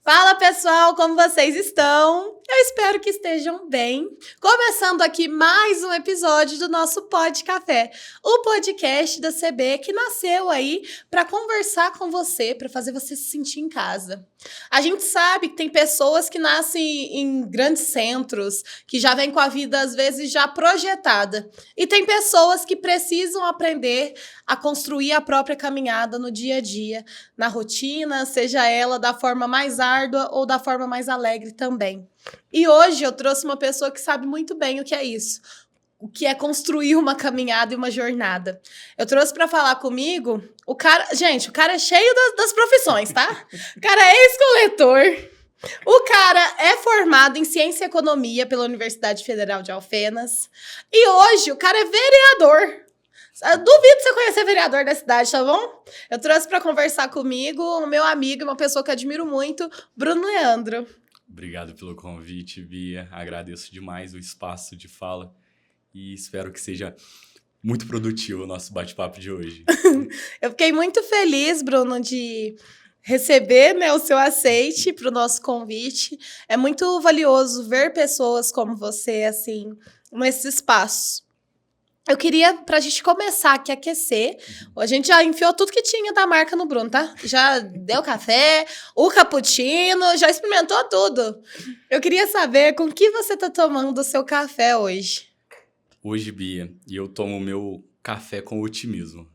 Fala pessoal, como vocês estão? Eu espero que estejam bem. Começando aqui mais um episódio do nosso Pod Café, o podcast da CB que nasceu aí para conversar com você, para fazer você se sentir em casa. A gente sabe que tem pessoas que nascem em grandes centros, que já vêm com a vida às vezes já projetada. E tem pessoas que precisam aprender a construir a própria caminhada no dia a dia, na rotina, seja ela da forma mais árdua ou da forma mais alegre também. E hoje eu trouxe uma pessoa que sabe muito bem o que é isso, o que é construir uma caminhada e uma jornada. Eu trouxe para falar comigo o cara... Gente, o cara é cheio das profissões, tá? O cara é ex-coletor, o cara é formado em Ciência e Economia pela Universidade Federal de Alfenas e hoje o cara é vereador. Eu duvido você conhecer vereador da cidade, tá bom? Eu trouxe para conversar comigo o meu amigo, uma pessoa que eu admiro muito, Bruno Leandro. Obrigado pelo convite, Bia. Agradeço demais o espaço de fala e espero que seja muito produtivo o nosso bate-papo de hoje. Eu fiquei muito feliz, Bruno, de receber, né, o seu aceite para o nosso convite. É muito valioso ver pessoas como você, assim, nesse espaço. Eu queria, pra gente começar aqui a aquecer, a gente já enfiou tudo que tinha da marca no Bruno, tá? Já deu café, o cappuccino, já experimentou tudo. Eu queria saber com que você tá tomando o seu café hoje. Hoje, Bia, eu tomo meu café com otimismo.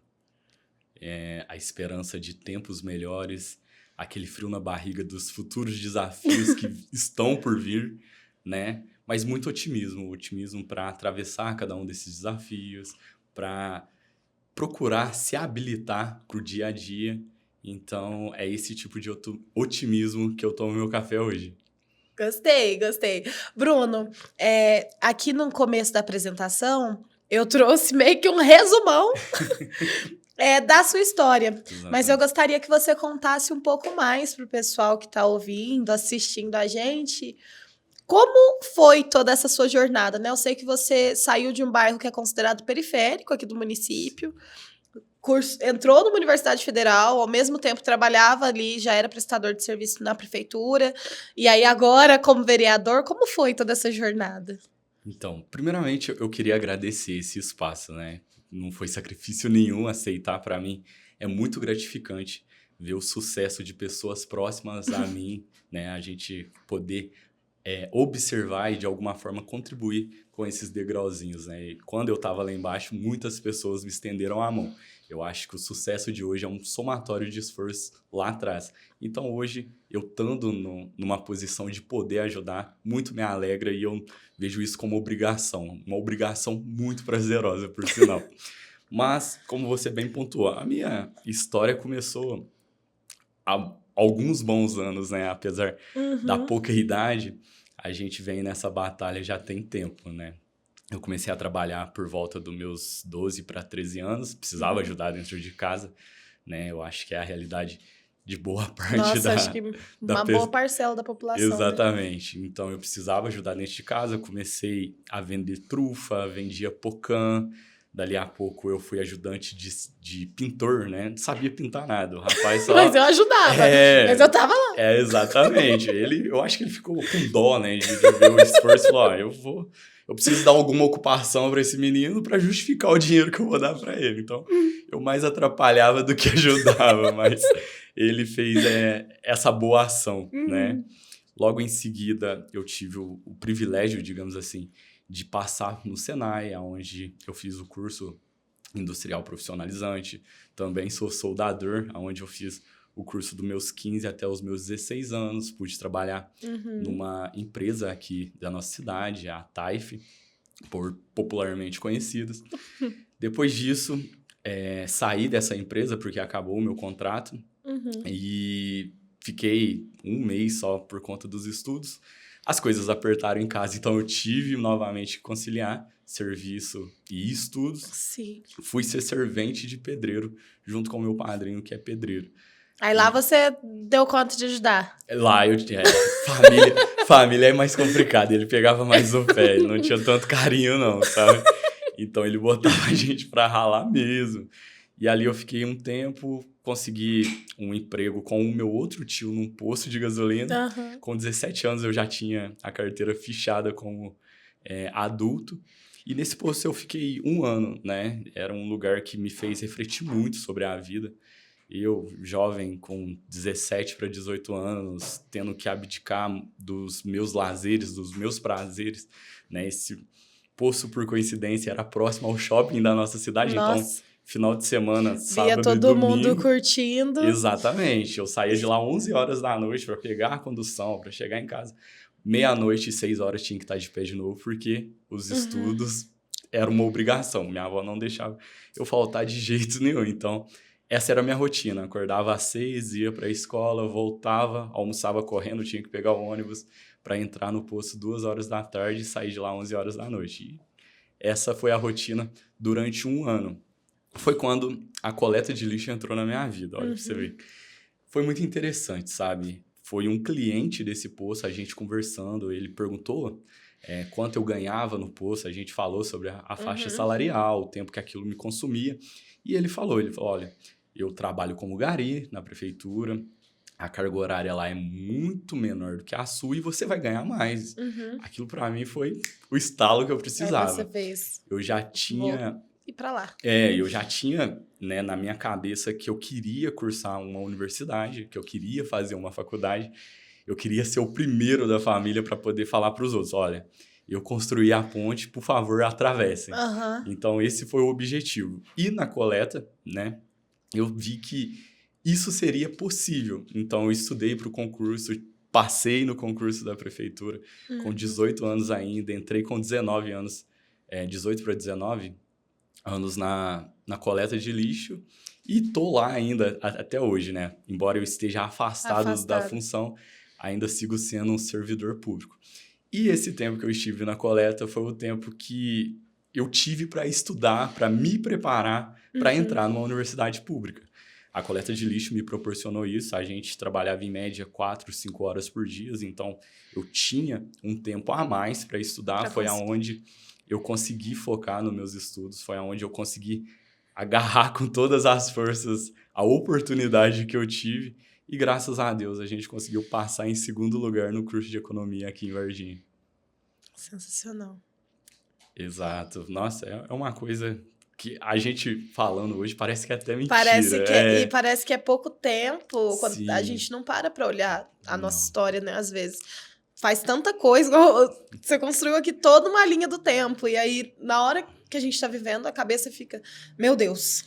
A esperança de tempos melhores, aquele frio na barriga dos futuros desafios que estão por vir, né? Mas muito otimismo para atravessar cada um desses desafios, para procurar se habilitar para o dia a dia. Então, é esse tipo de otimismo que eu tomo meu café hoje. Gostei. Bruno, aqui no começo da apresentação, eu trouxe meio que um resumão da sua história. Exatamente. Mas eu gostaria que você contasse um pouco mais para o pessoal que está ouvindo, assistindo a gente. Como foi toda essa sua jornada, né? Eu sei que você saiu de um bairro que é considerado periférico aqui do município, entrou numa universidade federal, ao mesmo tempo trabalhava ali, já era prestador de serviço na prefeitura, e aí agora, como vereador, como foi toda essa jornada? Então, primeiramente, eu queria agradecer esse espaço, né? Não foi sacrifício nenhum aceitar para mim. É muito gratificante ver o sucesso de pessoas próximas a mim, né? A gente poder observar e, de alguma forma, contribuir com esses degrauzinhos, né? E quando eu estava lá embaixo, muitas pessoas me estenderam a mão. Eu acho que o sucesso de hoje é um somatório de esforço lá atrás. Então, hoje, eu estando numa posição de poder ajudar, muito me alegra e eu vejo isso como uma obrigação muito prazerosa, por sinal. Mas, como você bem pontuou, a minha história começou há alguns bons anos, né? Apesar da pouca idade, a gente vem nessa batalha já tem tempo, né? Eu comecei a trabalhar por volta dos meus 12 para 13 anos, precisava ajudar dentro de casa, né? Eu acho que é a realidade de boa parte acho que uma boa parcela da população. Exatamente. Né? Então, eu precisava ajudar dentro de casa, eu comecei a vender trufa, vendia pocã. Dali a pouco eu fui ajudante de pintor, né? Não sabia pintar nada. O rapaz só... Mas eu ajudava, mas eu tava lá. Exatamente. Eu acho que ele ficou com dó, né? De ver o esforço e falou, eu preciso dar alguma ocupação para esse menino para justificar o dinheiro que eu vou dar para ele. Então, eu mais atrapalhava do que ajudava, mas ele fez essa boa ação, né? Logo em seguida, eu tive o privilégio, digamos assim, de passar no Senai, onde eu fiz o curso industrial profissionalizante. Também sou soldador, onde eu fiz o curso dos meus 15 até os meus 16 anos. Pude trabalhar numa empresa aqui da nossa cidade, a TAIF, popularmente conhecidas. Depois disso, saí dessa empresa porque acabou o meu contrato e fiquei um mês só por conta dos estudos. As coisas apertaram em casa, então eu tive novamente que conciliar serviço e estudos. Sim. Fui ser servente de pedreiro, junto com o meu padrinho, que é pedreiro. Aí lá você deu conta de ajudar? Lá eu tinha... família é mais complicado, ele pegava mais no pé, ele não tinha tanto carinho não, sabe? Então ele botava a gente pra ralar mesmo. E ali eu fiquei um tempo, consegui um emprego com o meu outro tio num posto de gasolina. Aham. Com 17 anos eu já tinha a carteira fichada como adulto. E nesse posto eu fiquei 1 ano, né? Era um lugar que me fez refletir muito sobre a vida. Eu, jovem, com 17 para 18 anos, tendo que abdicar dos meus lazeres, dos meus prazeres, né? Esse posto, por coincidência, era próximo ao shopping da nossa cidade, então, Nossa, final de semana, via sábado e todo mundo domingo. curtindo. Exatamente. Eu saía de lá 11 horas da noite para pegar a condução, para chegar em casa. Meia-noite e 6 horas tinha que estar de pé de novo, porque os estudos eram uma obrigação. Minha avó não deixava eu faltar de jeito nenhum. Então, essa era a minha rotina. Acordava às 6, ia para a escola, voltava, almoçava correndo, tinha que pegar o ônibus para entrar no posto 2 horas da tarde e sair de lá 11 horas da noite. E essa foi a rotina durante 1 ano. Foi quando a coleta de lixo entrou na minha vida, olha pra você ver. Foi muito interessante, sabe? Foi um cliente desse posto, a gente conversando, ele perguntou quanto eu ganhava no posto, a gente falou sobre a faixa salarial, o tempo que aquilo me consumia, e ele falou, olha, eu trabalho como gari na prefeitura, a carga horária lá é muito menor do que a sua e você vai ganhar mais. Aquilo pra mim foi o estalo que eu Aí precisava. você fez. Eu já tinha... Vou ir pra lá. eu já tinha, né, na minha cabeça que eu queria cursar uma universidade, que eu queria fazer uma faculdade, eu queria ser o primeiro da família para poder falar para os outros, olha, eu construí a ponte, por favor, atravessem. Então, esse foi o objetivo. E na coleta, né, eu vi que isso seria possível. Então, eu estudei para o concurso, passei no concurso da prefeitura com 18 anos ainda, entrei com 19 anos, 18 para 19 anos na coleta de lixo e tô lá ainda até hoje, né? Embora eu esteja afastado da função, ainda sigo sendo um servidor público. E esse tempo que eu estive na coleta foi o tempo que eu tive para estudar, para me preparar para entrar numa universidade pública. A coleta de lixo me proporcionou isso. A gente trabalhava em média 4, 5 horas por dia, então eu tinha um tempo a mais para estudar. Foi aonde eu consegui focar nos meus estudos, foi aonde eu consegui agarrar com todas as forças a oportunidade que eu tive e, graças a Deus, a gente conseguiu passar em segundo lugar no curso de economia aqui em Varginha. Sensacional. Exato. Nossa, é uma coisa que a gente falando hoje parece que é até mentira. E parece que é pouco tempo, quando a gente não para olhar a nossa história, né, às vezes. Faz tanta coisa, você construiu aqui toda uma linha do tempo, e aí, na hora que a gente tá vivendo, a cabeça fica, meu Deus,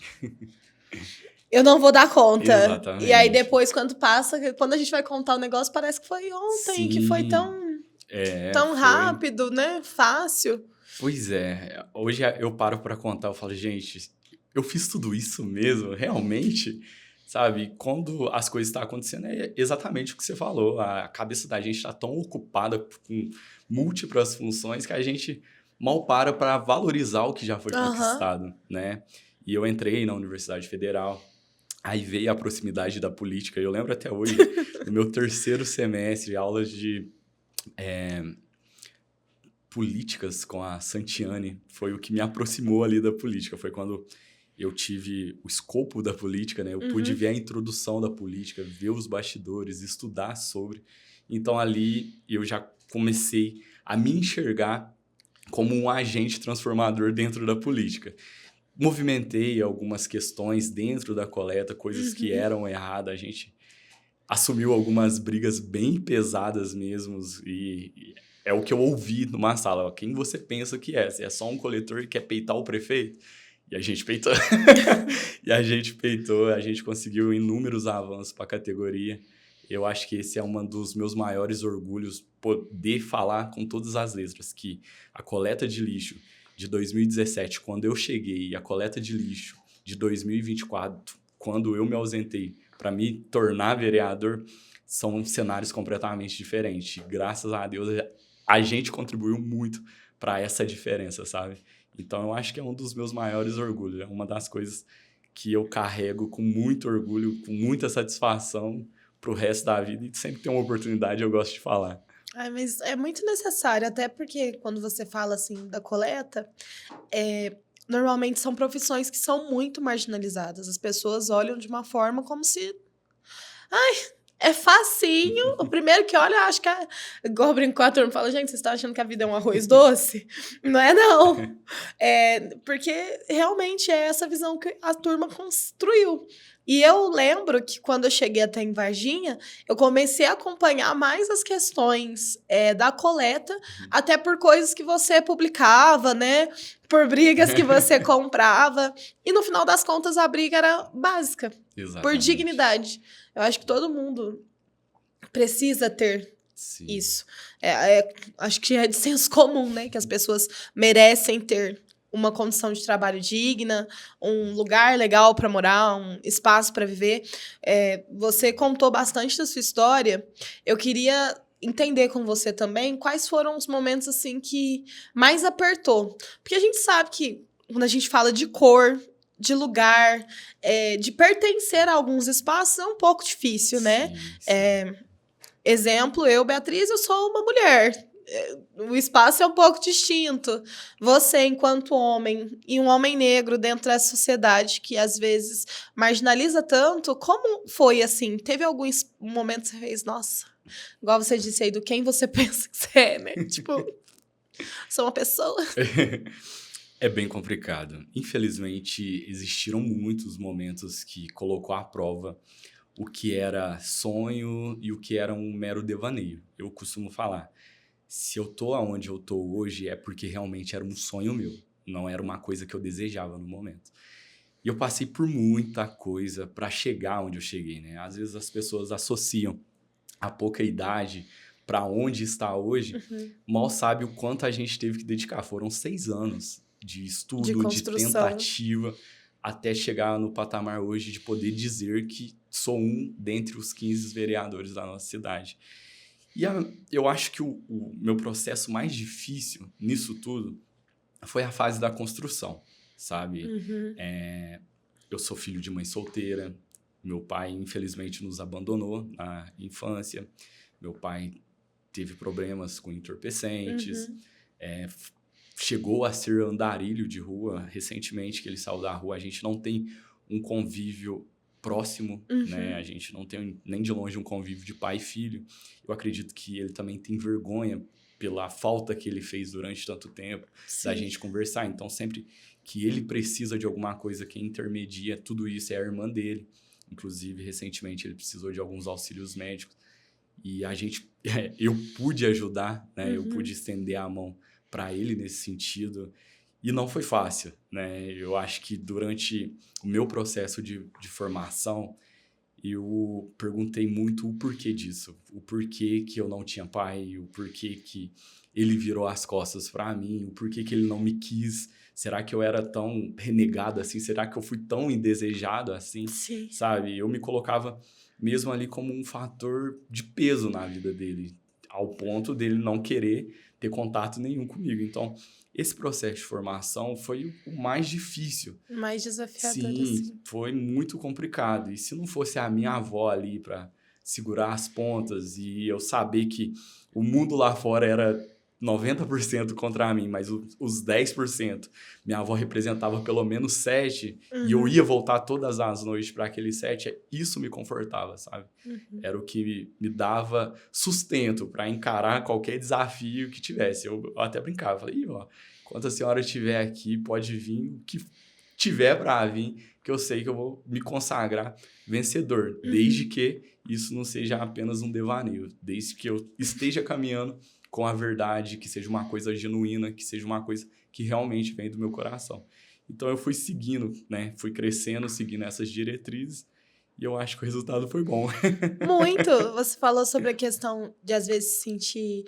eu não vou dar conta. Exatamente. E aí, depois, quando a gente vai contar o negócio, parece que foi ontem, que foi tão rápido, né, fácil. Pois é, hoje eu paro para contar, eu falo, gente, eu fiz tudo isso mesmo, realmente? Sabe, quando as coisas estão acontecendo, é exatamente o que você falou. A cabeça da gente está tão ocupada com múltiplas funções que a gente mal para valorizar o que já foi conquistado, né? E eu entrei na Universidade Federal, aí veio a proximidade da política. Eu lembro até hoje, no meu 3º semestre, aulas de políticas com a Santiane, foi o que me aproximou ali da política. Foi quando eu tive o escopo da política, né? Eu pude ver a introdução da política, ver os bastidores, estudar sobre. Então, ali, eu já comecei a me enxergar como um agente transformador dentro da política. Movimentei algumas questões dentro da coleta, coisas que eram erradas. A gente assumiu algumas brigas bem pesadas mesmo e é o que eu ouvi numa sala. Quem você pensa que é? Você é só um coletor que quer peitar o prefeito? E a gente peitou. A gente conseguiu inúmeros avanços para a categoria. Eu acho que esse é um dos meus maiores orgulhos, poder falar com todas as letras que a coleta de lixo de 2017, quando eu cheguei, e a coleta de lixo de 2024, quando eu me ausentei para me tornar vereador, são cenários completamente diferentes. Graças a Deus, a gente contribuiu muito para essa diferença, sabe? Então, eu acho que é um dos meus maiores orgulhos. É uma das coisas que eu carrego com muito orgulho, com muita satisfação para o resto da vida. E sempre que tem uma oportunidade, eu gosto de falar. Mas é muito necessário, até porque quando você fala, assim, da coleta, normalmente são profissões que são muito marginalizadas. As pessoas olham de uma forma como se... É facinho. O primeiro que olha, acho que é... Igual eu brinco com a turma, fala, gente, vocês estão achando que a vida é um arroz doce? Não é, não. Porque realmente é essa visão que a turma construiu. E eu lembro que quando eu cheguei até em Varginha, eu comecei a acompanhar mais as questões da coleta, até por coisas que você publicava, né? Por brigas que você comprava. E no final das contas, a briga era básica. Exatamente. Por dignidade. Eu acho que todo mundo precisa ter Sim. isso. Acho que é de senso comum, né? Que as pessoas merecem ter uma condição de trabalho digna, um lugar legal para morar, um espaço para viver. Você contou bastante da sua história. Eu queria entender com você também quais foram os momentos assim que mais apertou. Porque a gente sabe que quando a gente fala de cor, de lugar, de pertencer a alguns espaços é um pouco difícil, né? Sim. Exemplo, eu, Beatriz, eu sou uma mulher. O espaço é um pouco distinto. Você, enquanto homem, e um homem negro dentro da sociedade que, às vezes, marginaliza tanto, como foi, assim? Teve algum momento que você fez, nossa, igual você disse aí, do quem você pensa que você é, né? Tipo, sou uma pessoa. É bem complicado. Infelizmente, existiram muitos momentos que colocou à prova o que era sonho e o que era um mero devaneio. Eu costumo falar, se eu tô onde eu tô hoje é porque realmente era um sonho meu, não era uma coisa que eu desejava no momento. E eu passei por muita coisa para chegar onde eu cheguei, né? Às vezes as pessoas associam a pouca idade para onde está hoje, mal sabe o quanto a gente teve que dedicar. Foram 6 anos de estudo, de tentativa, até chegar no patamar hoje de poder dizer que sou um dentre os 15 vereadores da nossa cidade. E eu acho que o meu processo mais difícil nisso tudo foi a fase da construção, sabe? Eu sou filho de mãe solteira, meu pai infelizmente nos abandonou na infância, meu pai teve problemas com entorpecentes, chegou a ser andarilho de rua. Recentemente que ele saiu da rua, a gente não tem um convívio próximo, né? A gente não tem nem de longe um convívio de pai e filho. Eu acredito que ele também tem vergonha pela falta que ele fez durante tanto tempo, da gente conversar. Então, sempre que ele precisa de alguma coisa que intermedia tudo isso, é a irmã dele. Inclusive, recentemente, ele precisou de alguns auxílios médicos. E eu pude ajudar, né? Eu pude estender a mão para ele nesse sentido. E não foi fácil, né? Eu acho que durante o meu processo de formação, eu perguntei muito o porquê disso. O porquê que eu não tinha pai, o porquê que ele virou as costas para mim, o porquê que ele não me quis. Será que eu era tão renegado assim? Será que eu fui tão indesejado assim? Sim. Sabe? Eu me colocava mesmo ali como um fator de peso na vida dele, ao ponto dele não querer ter contato nenhum comigo. Então, esse processo de formação foi o mais difícil. Mais desafiador, Sim, assim. foi muito complicado. E se não fosse a minha avó ali para segurar as pontas e eu saber que o mundo lá fora era 90% contra mim, mas os 10%, minha avó representava pelo menos 7%, e eu ia voltar todas as noites para aquele 7%, isso me confortava, sabe? Era o que me dava sustento para encarar qualquer desafio que tivesse. Eu até brincava, falei, ó, enquanto a senhora estiver aqui, pode vir o que tiver para vir, que eu sei que eu vou me consagrar vencedor, desde que isso não seja apenas um devaneio, desde que eu esteja caminhando com a verdade, que seja uma coisa genuína, que seja uma coisa que realmente vem do meu coração. Então eu fui seguindo, né? Fui crescendo, seguindo essas diretrizes, e eu acho que o resultado foi bom. Muito! Você falou sobre a questão de, às vezes, se sentir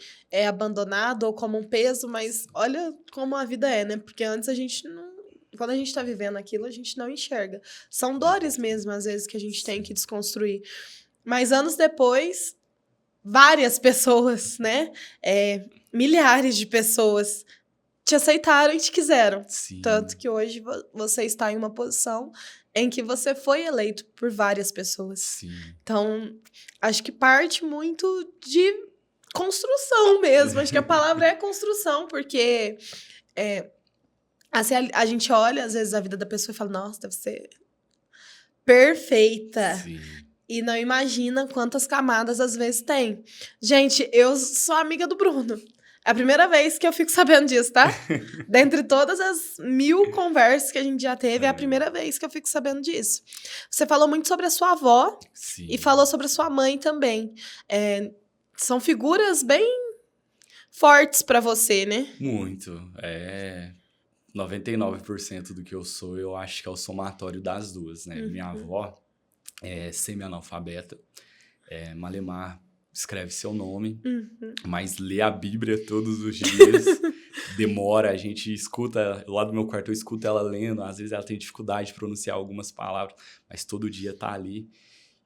abandonado ou como um peso, mas olha como a vida é, né? Porque antes a gente não... Quando a gente tá vivendo aquilo, a gente não enxerga. São dores mesmo, às vezes, que a gente tem que desconstruir. Mas anos depois, várias pessoas, né? Milhares de pessoas te aceitaram e te quiseram. Sim. Tanto que hoje você está em uma posição em que você foi eleito por várias pessoas. Sim. Então, acho que parte muito de construção mesmo. Acho que a palavra é construção, porque Assim, a gente olha, às vezes, a vida da pessoa e fala, nossa, deve ser perfeita. Sim. E não imagina quantas camadas, às vezes, tem. Gente, eu sou amiga do Bruno. É a primeira vez que eu fico sabendo disso, tá? Dentre todas as 1000 conversas que a gente já teve, é a primeira vez que eu fico sabendo disso. Você falou muito sobre a sua avó. Sim. E falou sobre a sua mãe também. São figuras bem fortes pra você, né? Muito. 99% do que eu sou, eu acho que é o somatório das duas, né? Minha avó é semi-analfabeta. Malemar escreve seu nome, mas lê a Bíblia todos os dias. Demora, a gente escuta, lá do meu quarto eu escuto ela lendo, às vezes ela tem dificuldade de pronunciar algumas palavras, mas todo dia tá ali.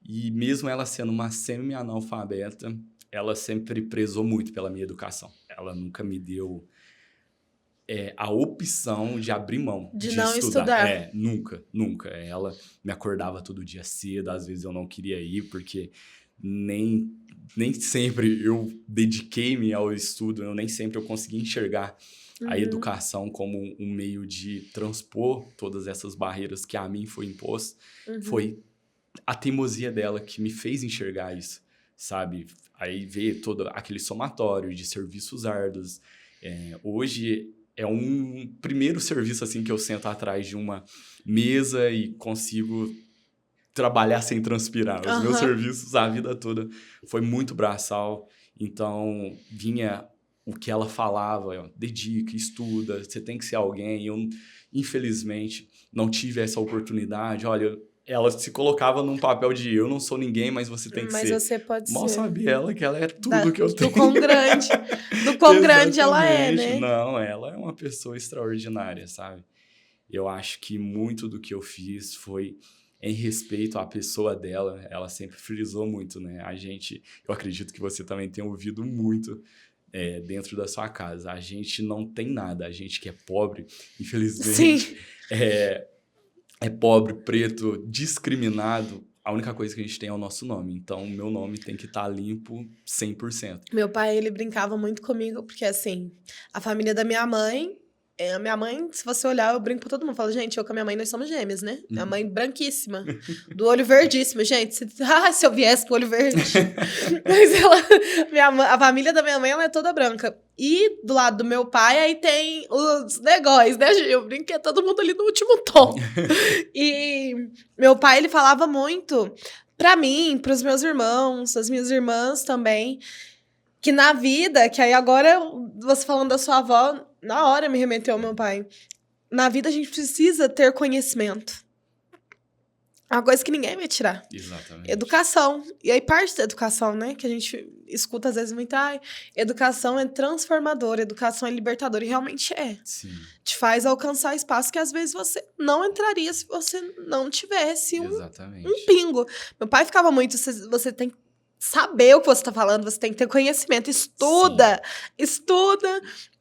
E mesmo ela sendo uma semi-analfabeta, ela sempre prezou muito pela minha educação. Ela nunca me deu a opção de abrir mão De não estudar. estudar. Nunca. Ela me acordava todo dia cedo, às vezes eu não queria ir, porque nem sempre eu dediquei-me ao estudo, nem sempre eu consegui enxergar a educação como um meio de transpor todas essas barreiras que a mim foi imposto. Foi a teimosia dela que me fez enxergar isso, sabe? Aí ver todo aquele somatório de serviços árduos. Hoje é um primeiro serviço assim que eu sento atrás de uma mesa e consigo trabalhar sem transpirar. Os meus serviços a vida toda foi muito braçal, então vinha o que ela falava, dedica, estuda, você tem que ser alguém. Eu, infelizmente, não tive essa oportunidade. Olha, ela se colocava num papel de eu não sou ninguém, mas você tem que ser. Mas você pode Mal ser. sabia ela que ela é tudo que eu tenho. Do quão grande ela é, né? Não, ela é uma pessoa extraordinária, sabe? Eu acho que muito do que eu fiz foi em respeito à pessoa dela. Ela sempre frisou muito, né? Eu acredito que você também tenha ouvido muito dentro da sua casa. A gente não tem nada, a gente que é pobre, infelizmente, Sim. É pobre, preto, discriminado. A única coisa que a gente tem é o nosso nome. Então, o meu nome tem que estar limpo 100%. Meu pai, ele brincava muito comigo, porque assim, a família da minha mãe, se você olhar, eu brinco pra todo mundo. Falo, gente, eu com a minha mãe, nós somos gêmeas, né? Minha mãe branquíssima, do olho verdíssimo. Gente, se eu viesse com o olho verde. Mas a família da minha mãe, ela é toda branca. E do lado do meu pai, aí tem os negócios, né, Gil? Eu brinquei todo mundo ali no último tom. E meu pai, ele falava muito pra mim, pros meus irmãos, as minhas irmãs também, que na vida, que aí agora, você falando da sua avó, na hora me remeteu ao meu pai. Na vida a gente precisa ter conhecimento. É uma coisa que ninguém vai tirar. Exatamente. Educação. E aí parte da educação, né? Que a gente escuta às vezes muito, educação é transformadora, educação é libertadora. E realmente é. Sim. Te faz alcançar espaço que às vezes você não entraria se você não tivesse um pingo. Meu pai ficava muito, você tem que saber o que você tá falando, você tem que ter conhecimento. Estuda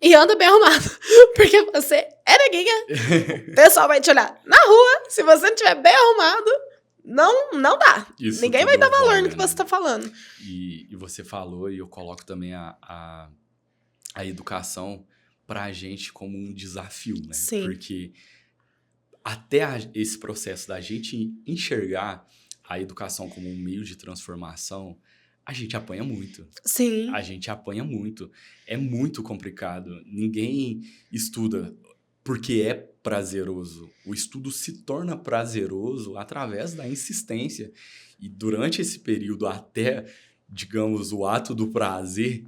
e anda bem arrumado. Porque você é neguinha. O pessoal vai te olhar na rua. Se você não estiver bem arrumado, não dá. Isso ninguém vai dar valor no que você tá falando. E você falou, e eu coloco também a educação pra gente como um desafio, né? Sim. Porque até esse processo da gente enxergar a educação como um meio de transformação, a gente apanha muito. Sim. A gente apanha muito. É muito complicado. Ninguém estuda porque é prazeroso. O estudo se torna prazeroso através da insistência. E durante esse período, até, digamos, o ato do prazer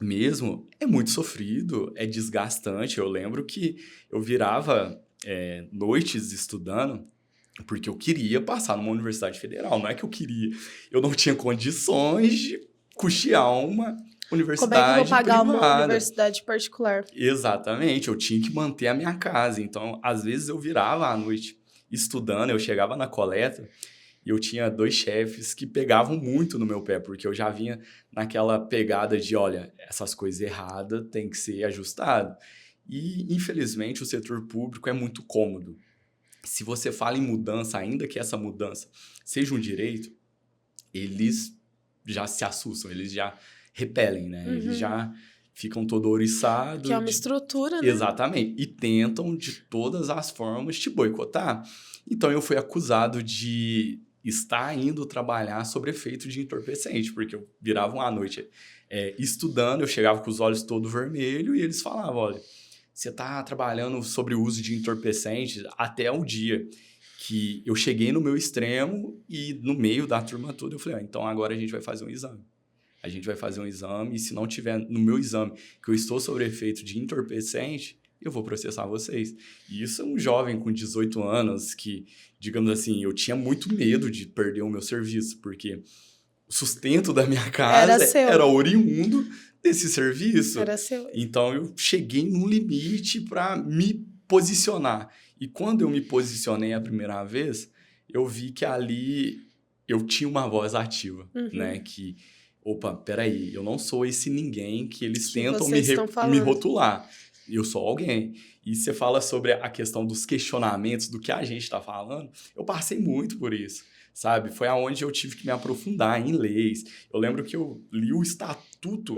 mesmo, é muito sofrido, é desgastante. Eu lembro que eu virava noites estudando porque eu queria passar numa universidade federal. Não é que eu queria. Eu não tinha condições de custear uma universidade privada. Como é que eu vou pagar uma universidade particular? Exatamente. Eu tinha que manter a minha casa. Então, às vezes, eu virava à noite estudando. Eu chegava na coleta e eu tinha 2 chefes que pegavam muito no meu pé, porque eu já vinha naquela pegada de, olha, essas coisas erradas têm que ser ajustadas. E, infelizmente, o setor público é muito cômodo. Se você fala em mudança, ainda que essa mudança seja um direito, eles já se assustam, eles já repelem, né? Eles já ficam todo ouriçado. Que é uma estrutura, né? Exatamente. E tentam, de todas as formas, te boicotar. Então, eu fui acusado de estar indo trabalhar sobre efeito de entorpecente, porque eu virava uma noite estudando, eu chegava com os olhos todos vermelhos e eles falavam, olha, você está trabalhando sobre o uso de entorpecentes até o dia que eu cheguei no meu extremo e no meio da turma toda eu falei, então agora a gente vai fazer um exame. A gente vai fazer um exame e se não tiver no meu exame que eu estou sob efeito de entorpecente, eu vou processar vocês. E isso é um jovem com 18 anos que, digamos assim, eu tinha muito medo de perder o meu serviço, porque o sustento da minha casa era oriundo desse serviço. Era seu. Então, eu cheguei num limite para me posicionar. E quando eu me posicionei a primeira vez, eu vi que ali eu tinha uma voz ativa, né? Que, opa, peraí, eu não sou esse ninguém que eles tentam me rotular. Eu sou alguém. E você fala sobre a questão dos questionamentos, do que a gente está falando. Eu passei muito por isso, sabe? Foi aonde eu tive que me aprofundar em leis. Eu lembro que eu li o estatuto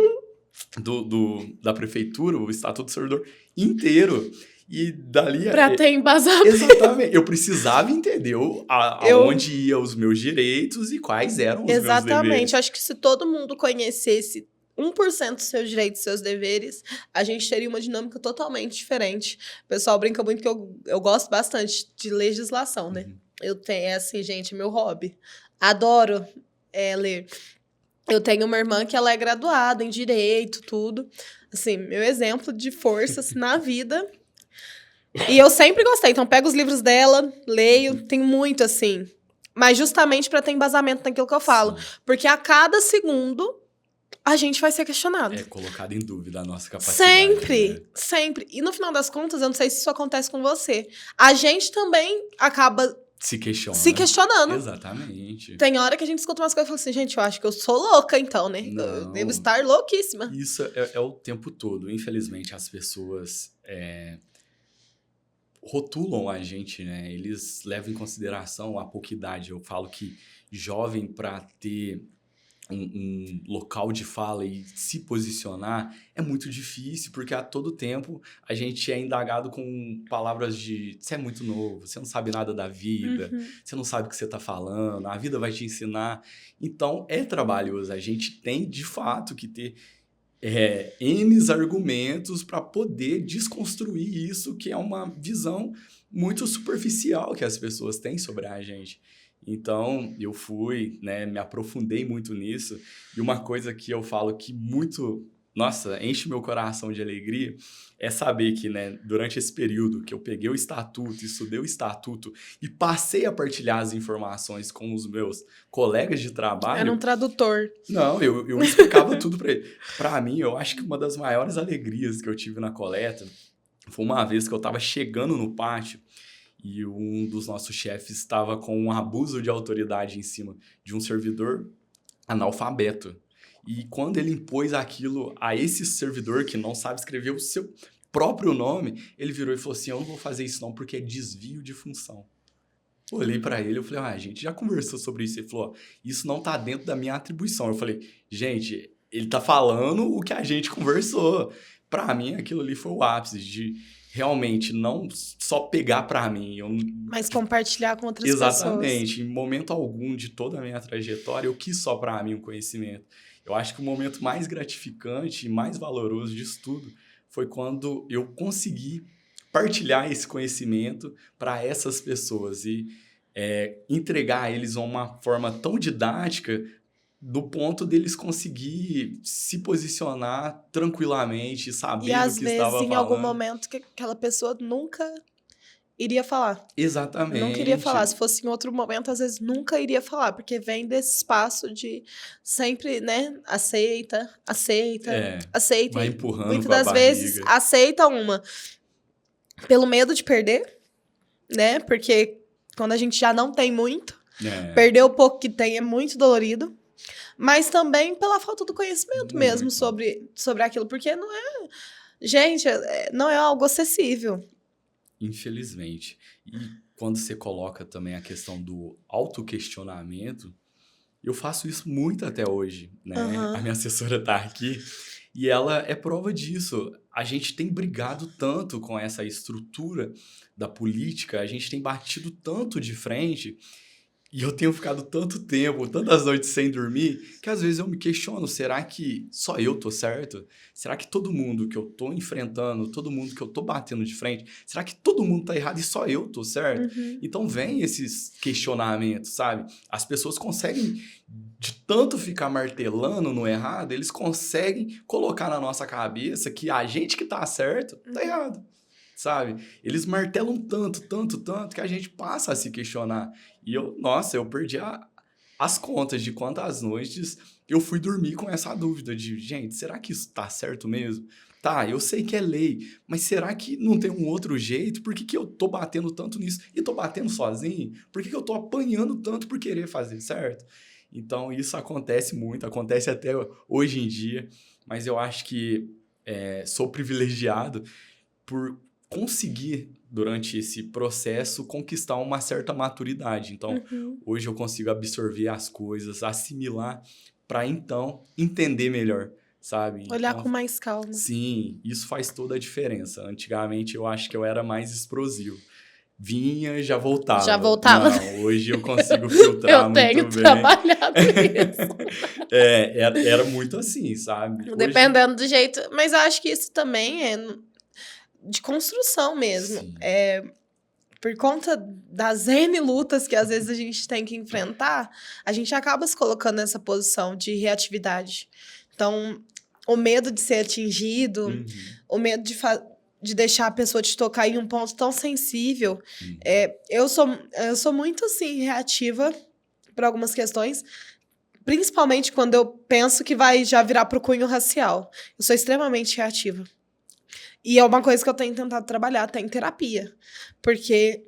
da prefeitura, o estatuto do servidor inteiro. E dali... Pra ter embasamento. Exatamente. Eu precisava entender aonde iam os meus direitos e quais eram os meus deveres. Exatamente. Acho que se todo mundo conhecesse 1% dos seus direitos e seus deveres, a gente teria uma dinâmica totalmente diferente. O pessoal brinca muito que eu gosto bastante de legislação, né? Eu tenho, assim, gente, meu hobby. Adoro ler. Eu tenho uma irmã que ela é graduada em Direito, tudo. Assim, meu exemplo de forças na vida. E eu sempre gostei. Então, pego os livros dela, leio. Tem muito, assim. Mas justamente para ter embasamento naquilo que eu falo. Sim. Porque a cada segundo... a gente vai ser questionado. É colocado em dúvida a nossa capacidade. Sempre, né? sempre. E no final das contas, eu não sei se isso acontece com você. A gente também acaba se questionando. Exatamente. Tem hora que a gente escuta umas coisas e fala assim, gente, eu acho que eu sou louca então, né? Não. Eu devo estar louquíssima. Isso é o tempo todo. Infelizmente, as pessoas rotulam a gente, né? Eles levam em consideração a pouca idade. Eu falo que jovem, para ter um local de fala e se posicionar é muito difícil, porque a todo tempo a gente é indagado com palavras de você é muito novo, você não sabe nada da vida, você não sabe o que você está falando, a vida vai te ensinar. Então, é trabalhoso. A gente tem, de fato, que ter N argumentos para poder desconstruir isso, que é uma visão muito superficial que as pessoas têm sobre a gente. Então, eu fui, né, me aprofundei muito nisso. E uma coisa que eu falo que muito, nossa, enche meu coração de alegria, é saber que, né, durante esse período que eu peguei o estatuto, estudei o estatuto e passei a partilhar as informações com os meus colegas de trabalho... Era um tradutor. Não, eu explicava tudo para ele. Para mim, eu acho que uma das maiores alegrias que eu tive na coleta foi uma vez que eu estava chegando no pátio e um dos nossos chefes estava com um abuso de autoridade em cima de um servidor analfabeto. E quando ele impôs aquilo a esse servidor que não sabe escrever o seu próprio nome, ele virou e falou assim, eu não vou fazer isso não porque é desvio de função. Eu olhei para ele e falei, a gente já conversou sobre isso. Ele falou, isso não está dentro da minha atribuição. Eu falei, gente, ele está falando o que a gente conversou. Para mim, aquilo ali foi o ápice de... realmente não só pegar para mim. Mas compartilhar com outras pessoas. Exatamente. Em momento algum de toda a minha trajetória, eu quis só para mim o conhecimento. Eu acho que o momento mais gratificante e mais valoroso disso tudo foi quando eu consegui partilhar esse conhecimento para essas pessoas e entregar a eles uma forma tão didática do ponto deles conseguir se posicionar tranquilamente, sabendo o que estava falando. E às vezes, em algum momento, que aquela pessoa nunca iria falar. Exatamente. Não queria falar. Se fosse em outro momento, às vezes nunca iria falar, porque vem desse espaço de sempre, né, aceita. Vai empurrando muitas com a das barriga. vezes aceita pelo medo de perder, né, porque quando a gente já não tem muito, perder o pouco que tem é muito dolorido. Mas também pela falta do conhecimento mesmo sobre aquilo, porque não é... Gente, não é algo acessível. Infelizmente. E quando você coloca também a questão do autoquestionamento, eu faço isso muito até hoje, né? A minha assessora tá aqui E ela é prova disso. A gente tem brigado tanto com essa estrutura da política, a gente tem batido tanto de frente, e eu tenho ficado tanto tempo, tantas noites sem dormir, que às vezes eu me questiono, será que só eu tô certo? Será que todo mundo que eu tô enfrentando, todo mundo que eu tô batendo de frente, será que todo mundo tá errado e só eu tô certo? Então vem esses questionamentos, sabe? As pessoas conseguem, de tanto ficar martelando no errado, eles conseguem colocar na nossa cabeça que a gente que tá certo, tá errado. Sabe? Eles martelam tanto, tanto, tanto, que a gente passa a se questionar. E eu perdi as contas de quantas noites eu fui dormir com essa dúvida de, gente, será que isso tá certo mesmo? Tá, eu sei que é lei, mas será que não tem um outro jeito? Por que que eu tô batendo tanto nisso? E tô batendo sozinho? Por que que eu tô apanhando tanto por querer fazer certo? Então, isso acontece muito, acontece até hoje em dia, mas eu acho que sou privilegiado por conseguir, durante esse processo, conquistar uma certa maturidade. Então, hoje eu consigo absorver as coisas, assimilar, para então entender melhor, sabe? Olhar Então, com mais calma. sim, isso faz toda a diferença. Antigamente eu acho que eu era mais explosivo. Vinha, já voltava. Já voltava. Não, hoje eu consigo filtrar Eu muito tenho bem. trabalhado nisso. Era muito assim, sabe? Dependendo do jeito. Mas eu acho que isso também é de construção mesmo. Sim. Por conta das N lutas que às vezes a gente tem que enfrentar, a gente acaba se colocando nessa posição de reatividade. Então, o medo de ser atingido, o medo de deixar a pessoa te tocar em um ponto tão sensível. Eu sou muito, assim, reativa para algumas questões, principalmente quando eu penso que vai já virar pro cunho racial. Eu sou extremamente reativa. E é uma coisa que eu tenho tentado trabalhar até em terapia. Porque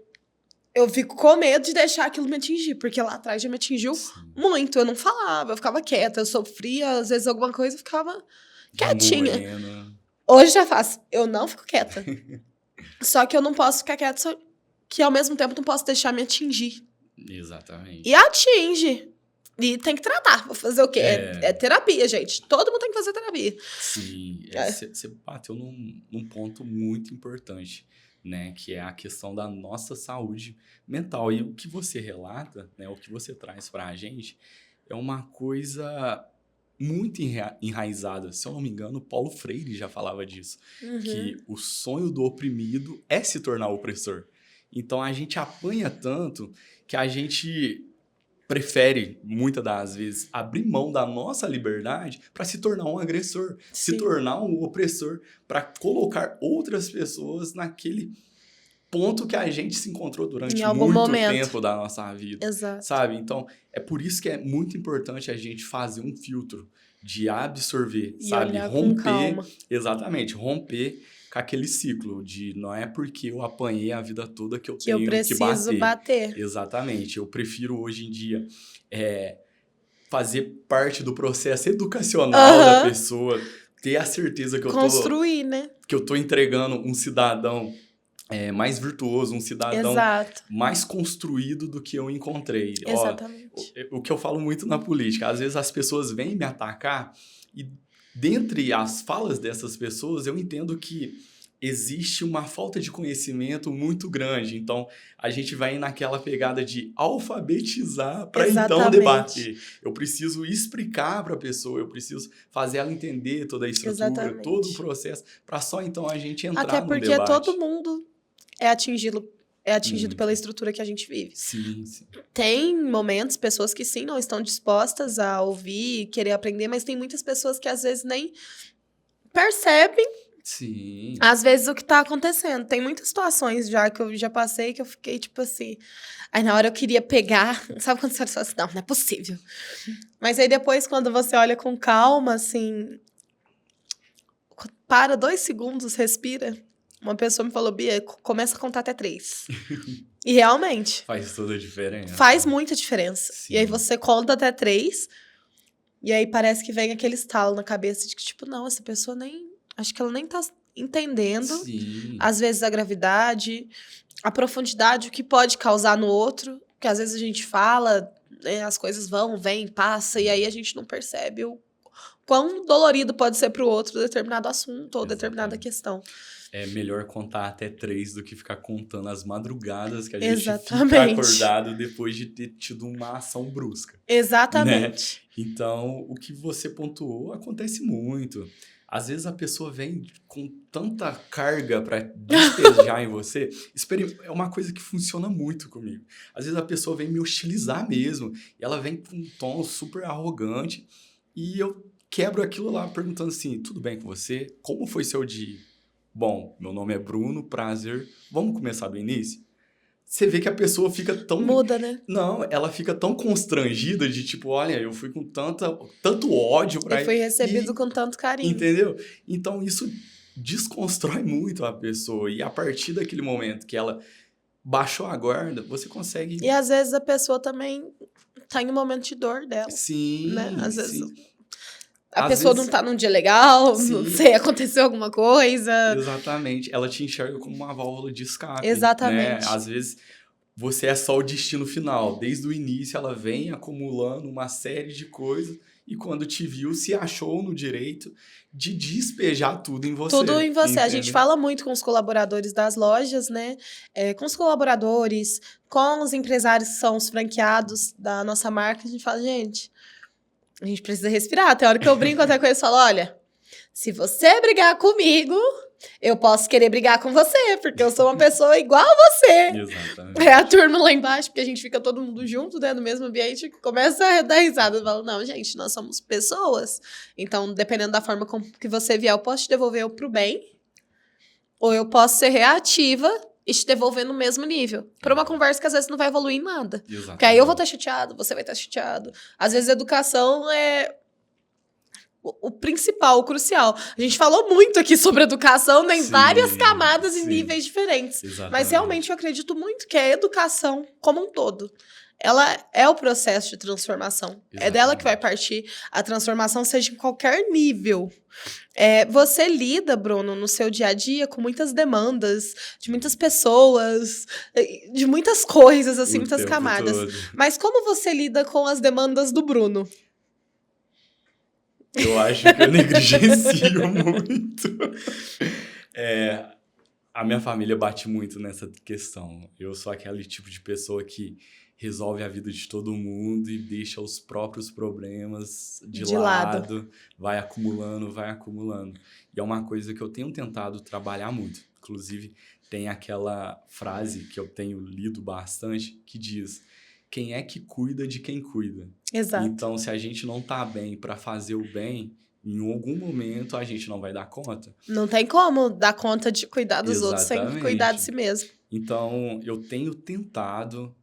eu fico com medo de deixar aquilo me atingir. Porque lá atrás já me atingiu muito. Eu não falava, eu ficava quieta. Eu sofria, às vezes, alguma coisa, eu ficava quietinha. Hoje já faço. Eu não fico quieta. Só que eu não posso ficar quieta, só que ao mesmo tempo não posso deixar me atingir. Exatamente. E atinge. E tem que tratar. Vou fazer o quê? É terapia, gente. Todo mundo tem que fazer terapia. Sim. Você bateu num ponto muito importante, né? Que é a questão da nossa saúde mental. E o que você relata, né? O que você traz pra gente é uma coisa muito enraizada. Se eu não me engano, Paulo Freire já falava disso. Que o sonho do oprimido é se tornar opressor. Então, a gente apanha tanto que a gente prefere, muitas das vezes, abrir mão da nossa liberdade para se tornar um agressor, se tornar um opressor, para colocar outras pessoas naquele ponto que a gente se encontrou durante muito tempo da nossa vida. Exato. Sabe? Então, é por isso que é muito importante a gente fazer um filtro de absorver, e sabe? Olhar romper, com calma. Exatamente, romper com aquele ciclo de não é porque eu apanhei a vida toda que eu tenho eu preciso que bater. Exatamente. Eu prefiro hoje em dia fazer parte do processo educacional da pessoa, ter a certeza que eu construir, né? Que eu tô entregando um cidadão mais virtuoso, um cidadão mais construído do que eu encontrei. Exatamente. O que eu falo muito na política, às vezes as pessoas vêm me atacar e dentre as falas dessas pessoas, eu entendo que existe uma falta de conhecimento muito grande. Então, a gente vai naquela pegada de alfabetizar para então debater. Eu preciso explicar para a pessoa, eu preciso fazer ela entender toda a estrutura, todo o processo, para só então a gente entrar no debate. Até porque todo mundo é atingido pela estrutura que a gente vive. Sim, sim. Tem momentos, pessoas que sim, não estão dispostas a ouvir, querer aprender, mas tem muitas pessoas que às vezes nem percebem, às vezes, o que tá acontecendo. Tem muitas situações já que eu já passei que eu fiquei tipo assim. Aí na hora eu queria pegar, sabe quando você fala assim, não é possível. Mas aí depois, quando você olha com calma, assim, para 2 segundos, respira. Uma pessoa me falou, Bia, começa a contar até 3. E realmente. Faz toda a diferença. Faz muita diferença. Sim. E aí você conta até 3, e aí parece que vem aquele estalo na cabeça de que, tipo, não, essa pessoa nem... Acho que ela nem tá entendendo, às vezes, a gravidade, a profundidade, o que pode causar no outro. Porque às vezes a gente fala, né, as coisas vão, vêm, passa, e aí a gente não percebe o quão dolorido pode ser para o outro determinado assunto ou determinada questão. É melhor contar até 3 do que ficar contando as madrugadas que a gente fica Exatamente. acordado depois de ter tido uma ação brusca, né? Exatamente. Então, o que você pontuou acontece muito. Às vezes a pessoa vem com tanta carga para despejar em você. É uma coisa que funciona muito comigo. Às vezes a pessoa vem me hostilizar mesmo. E ela vem com um tom super arrogante. E eu quebro aquilo lá perguntando assim, tudo bem com você? Como foi seu dia? Bom, meu nome é Bruno, prazer. Vamos começar do início? Você vê que a pessoa fica tão... Muda, né? Não, ela fica tão constrangida de tipo, olha, eu fui com tanto ódio pra E foi recebido e, com tanto carinho. entendeu? Então isso desconstrói muito a pessoa. E a partir daquele momento que ela baixou a guarda, você consegue... E às vezes a pessoa também tá em um momento de dor dela, Sim, né? Às vezes sim. a Às pessoa vezes- não tá num dia legal, não Sim. sei, aconteceu alguma coisa. Exatamente. Ela te enxerga como uma válvula de escape. Exatamente. Né? Às vezes você é só o destino final. Desde o início ela vem acumulando uma série de coisas e quando te viu, se achou no direito de despejar tudo em você. Tudo em você. A gente entendeu? fala muito com os colaboradores das lojas, né? Com os colaboradores, com os empresários que são os franqueados da nossa marca. A gente fala, gente, a gente precisa respirar. Tem hora que eu brinco até com eles e falo, olha, se você brigar comigo, eu posso querer brigar com você, porque eu sou uma pessoa igual a você. Exatamente. É a turma lá embaixo, porque a gente fica todo mundo junto, né, no mesmo ambiente, começa a dar risada. Eu falo, não, gente, nós somos pessoas. Então, dependendo da forma como que você vier, eu posso te devolver pro bem, ou eu posso ser reativa e te devolver no mesmo nível. Pra uma conversa que às vezes não vai evoluir em nada. Exatamente. Porque aí eu vou estar chateado, você vai estar chateado. Às vezes, educação é o principal, o crucial. A gente falou muito aqui sobre educação, né, em Sim, várias camadas e sim. níveis diferentes. Exatamente. Mas realmente eu acredito muito que a educação, como um todo, ela é o processo de transformação. É dela que vai partir a transformação, seja em qualquer nível. Você lida, Bruno, no seu dia a dia com muitas demandas de muitas pessoas, de muitas coisas, assim, O muitas tempo camadas. todo. Mas como você lida com as demandas do Bruno? Eu acho que eu negligencio muito. A minha família bate muito nessa questão. Eu sou aquele tipo de pessoa que resolve a vida de todo mundo e deixa os próprios problemas de lado. Vai acumulando, vai acumulando. E é uma coisa que eu tenho tentado trabalhar muito. Inclusive, tem aquela frase que eu tenho lido bastante que diz: quem é que cuida de quem cuida? Exato. Então, se a gente não tá bem para fazer o bem, em algum momento a gente não vai dar conta. Não tem como dar conta de cuidar dos outros sem Exatamente. cuidar de si mesmo. Então, eu tenho tentado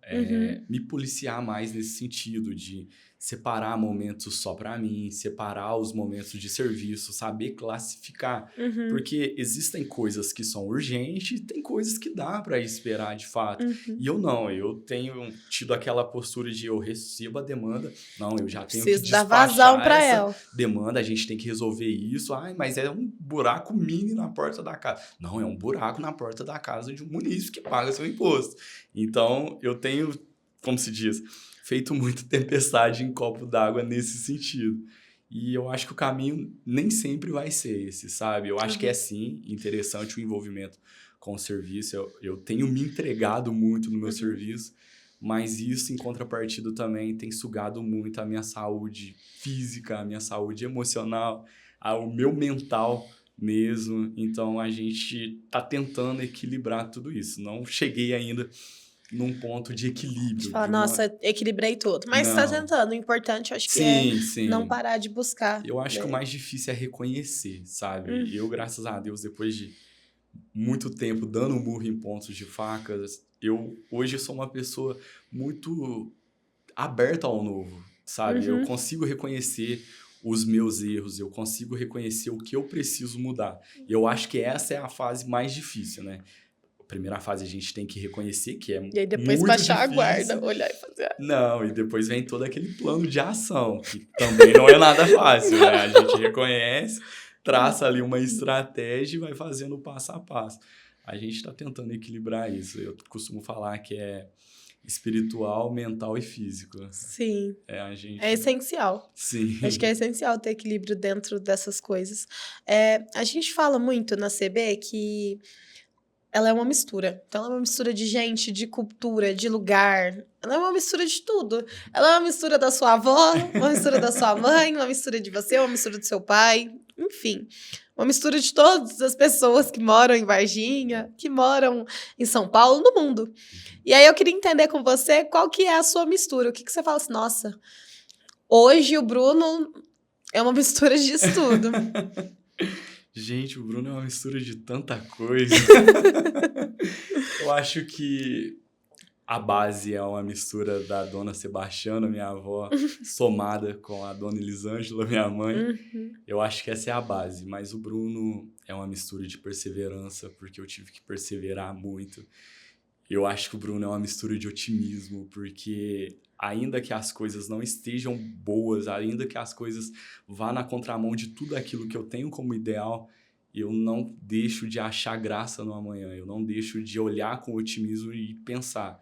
me policiar mais nesse sentido de separar momentos só para mim, separar os momentos de serviço, saber classificar. Porque existem coisas que são urgentes e tem coisas que dá para esperar de fato. E eu tenho tido aquela postura de eu recebo a demanda, não, eu já tenho Preciso que dar despachar vazão para essa ela. demanda, a gente tem que resolver isso. Ai, mas é um buraco mini na porta da casa. Não, é um buraco na porta da casa de um munícipe que paga seu imposto. Então, eu tenho, como se diz, feito muita tempestade em copo d'água nesse sentido. E eu acho que o caminho nem sempre vai ser esse, sabe? Eu acho que é, sim, interessante o envolvimento com o serviço. Eu tenho me entregado muito no meu serviço, mas isso, em contrapartida, também tem sugado muito a minha saúde física, a minha saúde emocional, o meu mental mesmo. Então, a gente tá tentando equilibrar tudo isso. Não cheguei ainda num ponto de equilíbrio. Fala, nossa, equilibrei tudo. Mas tá tentando. O importante, eu acho que sim. não parar de buscar. Eu acho que o mais difícil é reconhecer, sabe? Eu, graças a Deus, depois de muito tempo dando murro em pontos de facas, hoje sou uma pessoa muito aberta ao novo, sabe? Eu consigo reconhecer os meus erros, eu consigo reconhecer o que eu preciso mudar. E eu acho que essa é a fase mais difícil, né? A primeira fase a gente tem que reconhecer que é muito E aí depois muito baixar difícil. a guarda, olhar e fazer. Não, e depois vem todo aquele plano de ação, que também não é nada fácil, né? A gente reconhece, traça ali uma estratégia e vai fazendo passo a passo. A gente está tentando equilibrar isso. Eu costumo falar que espiritual, mental e físico. Sim. A gente... É essencial. Sim. Acho que é essencial ter equilíbrio dentro dessas coisas. A gente fala muito na CB que ela é uma mistura. Então, ela é uma mistura de gente, de cultura, de lugar. Ela é uma mistura de tudo. Ela é uma mistura da sua avó, uma mistura da sua mãe, uma mistura de você, uma mistura do seu pai. Enfim, uma mistura de todas as pessoas que moram em Varginha, que moram em São Paulo, no mundo. E aí eu queria entender com você qual que é a sua mistura. O que você fala assim, nossa, hoje o Bruno é uma mistura disso tudo. Gente, o Bruno é uma mistura de tanta coisa. Eu acho que a base é uma mistura da dona Sebastiana, minha avó, somada com a dona Elisângela, minha mãe. Eu acho que essa é a base. Mas o Bruno é uma mistura de perseverança, porque eu tive que perseverar muito. Eu acho que o Bruno é uma mistura de otimismo, porque ainda que as coisas não estejam boas, ainda que as coisas vá na contramão de tudo aquilo que eu tenho como ideal, eu não deixo de achar graça no amanhã, eu não deixo de olhar com otimismo e pensar,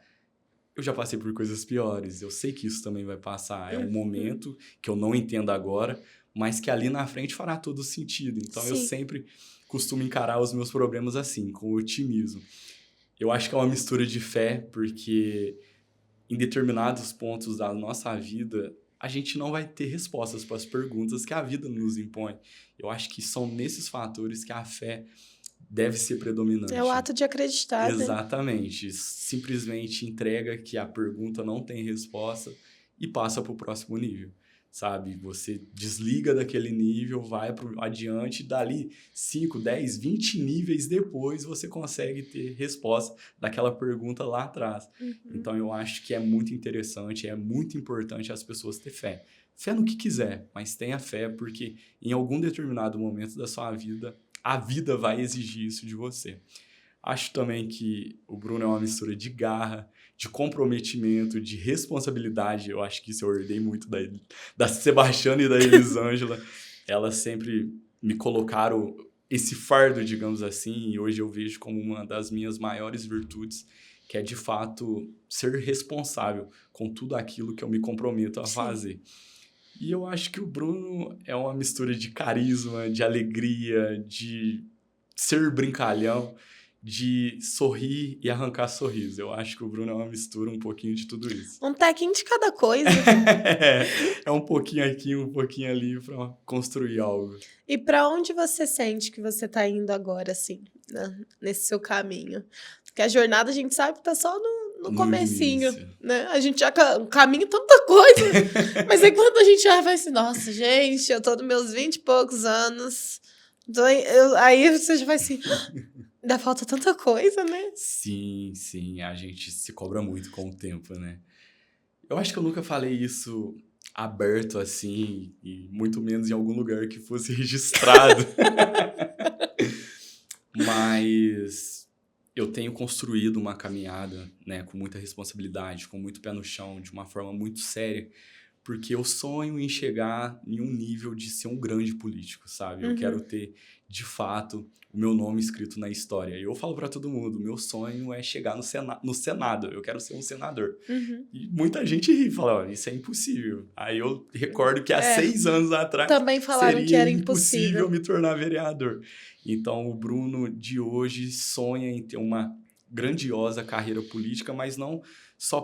eu já passei por coisas piores, eu sei que isso também vai passar, é um momento que eu não entendo agora, mas que ali na frente fará todo sentido. Então eu sempre costumo encarar os meus problemas assim, com otimismo. Eu acho que é uma mistura de fé, porque em determinados pontos da nossa vida, a gente não vai ter respostas para as perguntas que a vida nos impõe. Eu acho que são nesses fatores que a fé deve ser predominante. É o ato de acreditar, Exatamente. Simplesmente entrega que a pergunta não tem resposta e passa para o próximo nível. Sabe? Você desliga daquele nível, vai adiante, e dali 5, 10, 20 níveis depois você consegue ter resposta daquela pergunta lá atrás. Então eu acho que é muito interessante, é muito importante as pessoas ter fé. Fé no que quiser, mas tenha fé, porque em algum determinado momento da sua vida, a vida vai exigir isso de você. Acho também que o Bruno é uma mistura de garra, de comprometimento, de responsabilidade. Eu acho que isso eu herdei muito da Sebastiana e da Elisângela. Elas sempre me colocaram esse fardo, digamos assim, e hoje eu vejo como uma das minhas maiores virtudes, que é, de fato, ser responsável com tudo aquilo que eu me comprometo a fazer. E eu acho que o Bruno é uma mistura de carisma, de alegria, de ser brincalhão, de sorrir e arrancar sorriso. Eu acho que o Bruno é uma mistura um pouquinho de tudo isso. Um tequinho de cada coisa. É um pouquinho aqui, um pouquinho ali para construir algo. E para onde você sente que você tá indo agora, assim, né? Nesse seu caminho? Porque a jornada a gente sabe que tá só no comecinho, né? A gente já caminha tanta coisa, mas aí quando a gente já vai assim, nossa, gente, eu tô nos meus 20 e poucos anos, aí você já vai assim, ainda falta tanta coisa, né? Sim, a gente se cobra muito com o tempo, né? Eu acho que eu nunca falei isso aberto assim, e muito menos em algum lugar que fosse registrado. Mas eu tenho construído uma caminhada, né, com muita responsabilidade, com muito pé no chão, de uma forma muito séria, porque eu sonho em chegar em um nível de ser um grande político, sabe? Eu quero ter, de fato, o meu nome escrito na história. E eu falo para todo mundo, meu sonho é chegar no Senado, eu quero ser um senador. E muita gente ri, fala, olha, isso é impossível. Aí eu recordo que há 6 anos atrás também falaram seria que era impossível me tornar vereador. Então o Bruno de hoje sonha em ter uma grandiosa carreira política, mas não só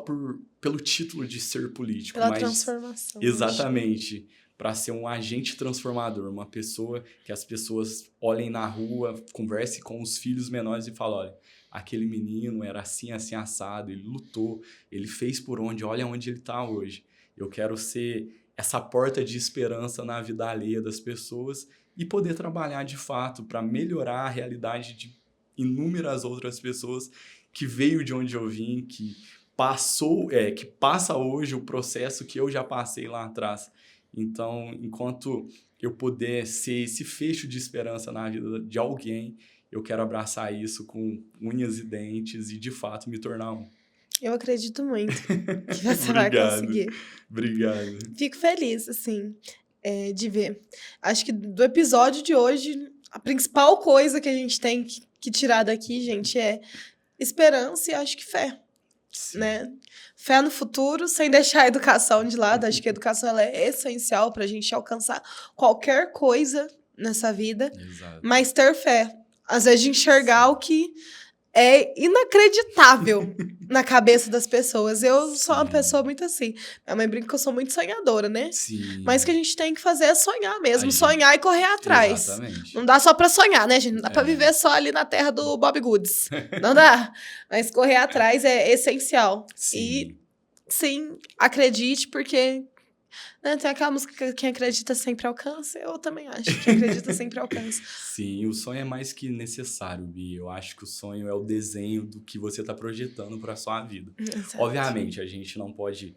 pelo título de ser político. Pela mas transformação. Exatamente. Para ser um agente transformador, uma pessoa que as pessoas olhem na rua, conversem com os filhos menores e falem, olha, aquele menino era assim, assim, assado, ele lutou, ele fez por onde, olha onde ele está hoje. Eu quero ser essa porta de esperança na vida alheia das pessoas e poder trabalhar de fato para melhorar a realidade de inúmeras outras pessoas que veio de onde eu vim, que passa hoje o processo que eu já passei lá atrás. Então, enquanto eu puder ser esse fecho de esperança na vida de alguém, eu quero abraçar isso com unhas e dentes e, de fato, me tornar um. Eu acredito muito que você vai conseguir. Obrigado. Fico feliz, assim, de ver. Acho que do episódio de hoje, a principal coisa que a gente tem que tirar daqui, gente, é esperança e acho que fé. Sim. né? Fé no futuro, sem deixar a educação de lado. Acho que a educação ela é essencial pra gente alcançar qualquer coisa nessa vida. Exato. Mas ter fé. Às vezes de enxergar o que é inacreditável na cabeça das pessoas. Eu sou uma Sim. pessoa muito assim. Minha mãe brinca que eu sou muito sonhadora, né? Sim. Mas o que a gente tem que fazer é sonhar mesmo. A gente- Sonhar e correr atrás. Exatamente. Não dá só pra sonhar, né, gente? Não dá pra É. viver só ali na terra do Bob Goods. Não dá. Mas correr atrás é essencial. Sim. Sim, acredite, porque... né, tem aquela música que quem acredita sempre alcança. Eu também acho que quem acredita sempre alcança. Sim, o sonho é mais que necessário, Bi. Eu acho que o sonho é o desenho do que você está projetando para sua vida. Exato. Obviamente, a gente não pode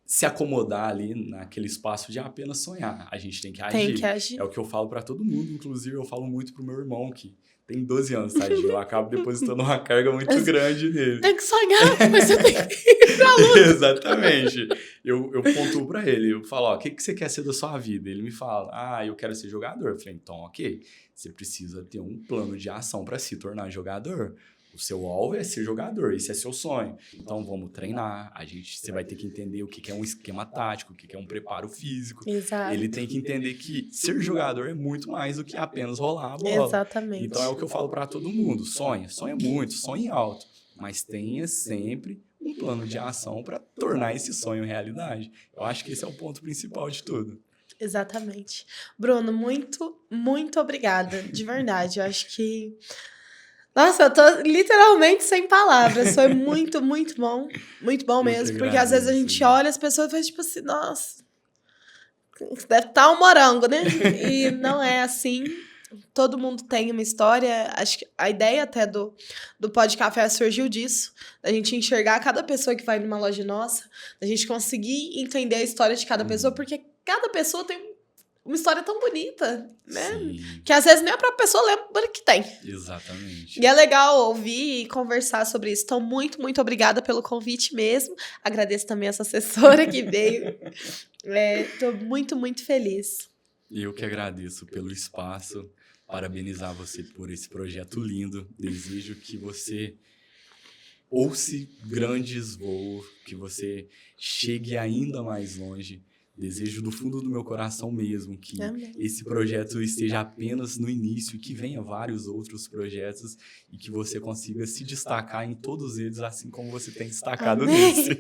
se acomodar ali naquele espaço de apenas sonhar. A gente tem que agir. Tem que agir. É o que eu falo para todo mundo, inclusive eu falo muito pro meu irmão, que tem 12 anos, tadinho. Eu acabo depositando uma carga muito grande nele. Tem que sonhar, mas você tem que ir pra luta. Exatamente. Eu pontuo pra ele, eu falo, ó, o que você quer ser da sua vida? Ele me fala, eu quero ser jogador. Eu falei, então, ok, você precisa ter um plano de ação pra se tornar jogador. O seu alvo é ser jogador, esse é seu sonho. Então, vamos treinar, você vai ter que entender o que é um esquema tático, o que é um preparo físico. Exato. Ele tem que entender que ser jogador é muito mais do que apenas rolar a bola. Exatamente. Então, é o que eu falo pra todo mundo, sonha muito, sonhe alto, mas tenha sempre um plano de ação para tornar esse sonho realidade. Eu acho que esse é o ponto principal de tudo. Exatamente. Bruno, muito, muito obrigada. De verdade. Eu acho que... Nossa, eu tô literalmente sem palavras. Foi muito, muito bom. Muito bom mesmo. Porque às vezes a gente olha as pessoas e faz tipo assim, nossa, deve estar um morango, né? E não é assim. Todo mundo tem uma história. Acho que a ideia até do Pod Café surgiu disso. Da gente enxergar cada pessoa que vai numa loja nossa. Da gente conseguir entender a história de cada pessoa. Porque cada pessoa tem uma história tão bonita, né? Sim. Que às vezes nem a própria pessoa lembra que tem. Exatamente. E é legal ouvir e conversar sobre isso. Então, muito, muito obrigada pelo convite mesmo. Agradeço também essa assessora que veio. Tô muito, muito feliz. Eu que agradeço pelo espaço, parabenizar você por esse projeto lindo. Desejo que você ouça grandes voos, que você chegue ainda mais longe. Desejo do fundo do meu coração mesmo que Amém. esse projeto esteja apenas no início e que venha vários outros projetos e que você consiga se destacar em todos eles, assim como você tem destacado Amém. nesse.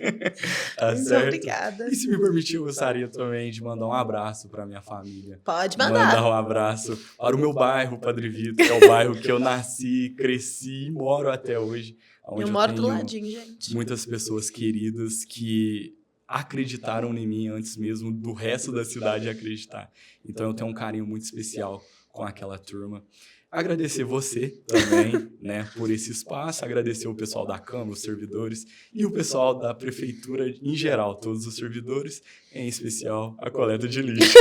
Tá Muito certo? obrigada. E se me permitir, eu gostaria também de mandar um abraço para minha família. Pode mandar. Mandar um abraço para o meu bairro, Padre Vitor, que é o bairro que eu nasci, cresci e moro até hoje. Onde Eu moro do tenho ladinho, gente. muitas pessoas queridas que acreditaram em mim antes mesmo do resto da cidade acreditar. Então eu tenho um carinho muito especial com aquela turma. Agradecer você também, né, por esse espaço, agradecer o pessoal da Câmara, os servidores, e o pessoal da Prefeitura em geral, todos os servidores, em especial a coleta de lixo.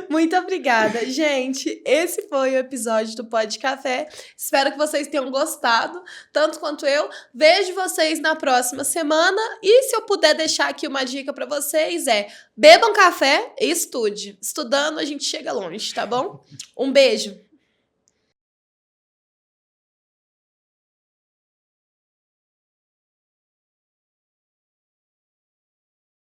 Muito obrigada. Gente, esse foi o episódio do Pod Café. Espero que vocês tenham gostado, tanto quanto eu. Vejo vocês na próxima semana. E se eu puder deixar aqui uma dica para vocês bebam café e estude. Estudando a gente chega longe, tá bom? Um beijo.